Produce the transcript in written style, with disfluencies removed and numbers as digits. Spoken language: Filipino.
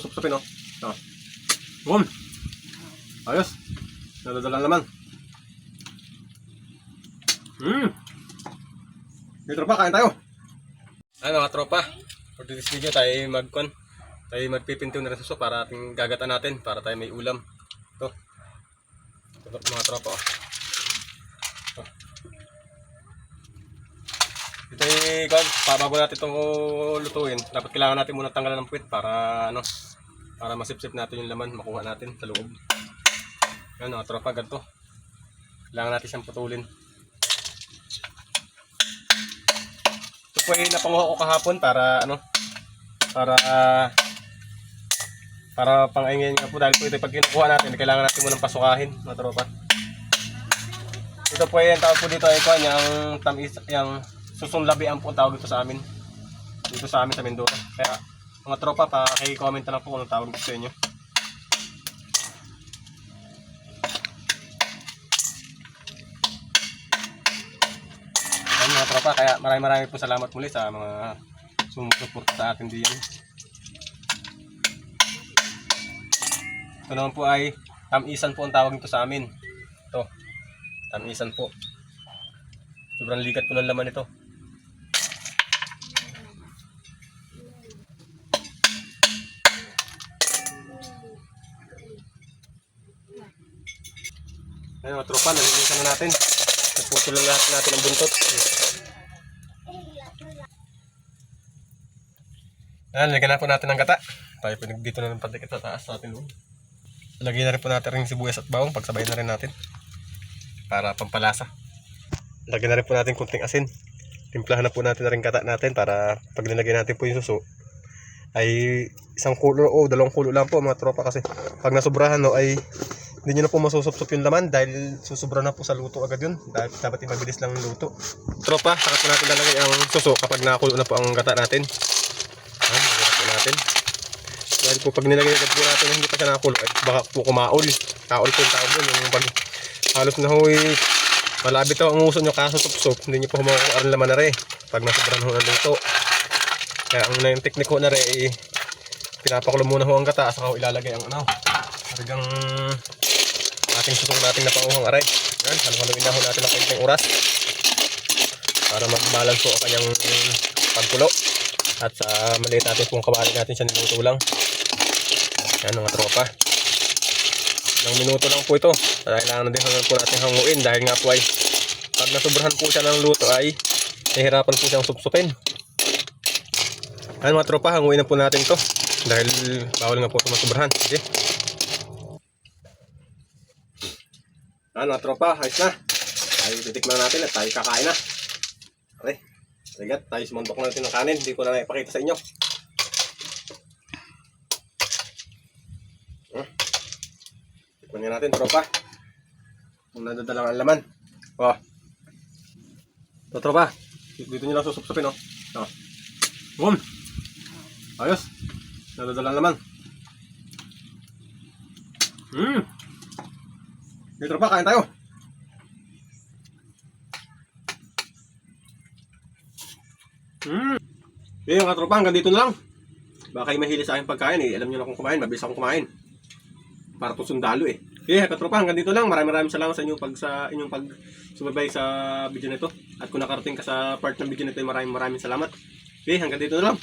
Supsupin, oh. Oh. Boom. Ayos. Nadadala naman. May tropa, kain tayo. Ay mga tropa, for this video tayo magpipinto na rin suso para ating gagatan natin para tayo may ulam. Ito. Ito mga tropa, oh. Ito. Ito yung bago natin itong lutuin, dapat kailangan natin muna tanggalan ng puwit para para masipsip natin yung laman, makuha natin sa loob. Yan mga tropa, ganito. Kailangan natin siyang putulin. Ito po ay napanguha ko kahapon para para pang-ingin nga po dahil po ito pag kinukuha natin, kailangan natin munang pasukahin mga tropa. Ito po ay ang tawag po dito ay yung tamis, yung susunglabian po ang tawag dito sa amin. Dito sa amin sa Mindoro. Kaya mga tropa, paki-comment na lang po kung anong tawag dito sa inyo. Ayan mga tropa, kaya marami po salamat muli sa mga sumusuporta sa atin diyan. Ito naman po ay tamisan po ang tawag nito sa amin. Ito, tamisan po. Sobrang ligat po ng laman ito. Ayan mga tropa, nalilisan na natin. Nagputol lang lahat natin ang buntot. Ayan, lagyan na po natin ng gata. Tayo po dito na ng pantikit sa taas sa atin. Lagyan na rin po natin rin sibuyas at bawang. Pagsabay na rin natin. Para pampalasa. Lagyan na rin po natin kunting asin. Timplahan na po natin na rin gata natin para pag nilagyan natin po yung suso ay isang kulo o dalawang kulo lang po mga tropa, kasi pag nasubrahan ay hindi nyo na po masusupsup yung laman dahil susubra na po sa luto agad yun. Dapat mabilis lang yung luto. Tropa, saka po natin lalagay ang suso kapag nakakulo na po ang gata natin. Ayan, nilagay po natin. Dahil po pag nilagay agad po natin hindi pa siya nakakulo ay baka po kumaol. Kaol po yung tawag doon. Yung pag halos na huy malabit ang uso nyo kasusupsup, hindi nyo po humakuha ang laman na rin pag nasubrahan ho ng luto. Kaya ang teknik ko na rin ay pinapakulo muna ho ang gata saka ho ilalagay ang talagang ating susong natin na panguhang aray. Yan, haluin na ho natin ang kainting oras para mag-balance po ang kanyang pagkulo. At sa maliit natin pong kabalik natin siya niluto lang. Yan mga tropa. Ilang minuto lang po ito. Kailangan na din po natin hanguin dahil nga po ay pag nasubrahan po siya ng luto ay nahihirapan po siyang supsupin. Yan mga tropa, hanguin na po natin to dahil bawal nga po sa masubrahan. Sige. Yan mga tropa, ayos na. Tayo titikman natin at tayo kakain na. Okay. Sigat, tayo sumandok na natin ng kanin. Hindi ko na naipakita sa inyo. Tikman nga natin tropa. Kung nadadalang ang laman. Oh. Ito tropa. Dito nyo lang susupsupin, oh. Oh. Boom. Ayos. Nadadalang laman. Dito tropa, kain tayo. Yung mga tropa, hanggang dito na lang. Baka kayo mahili sa aking pagkain eh. Alam nyo na kung kumain, mabilis akong kumain. Para to sundalo eh. Okay, katropa, hanggang dito lang. Maraming salamat sa inyo sa inyong pagsubaybay sa video nito. At kung nakarating ka sa part ng video nito, maraming salamat. Okay, hanggang dito na lang.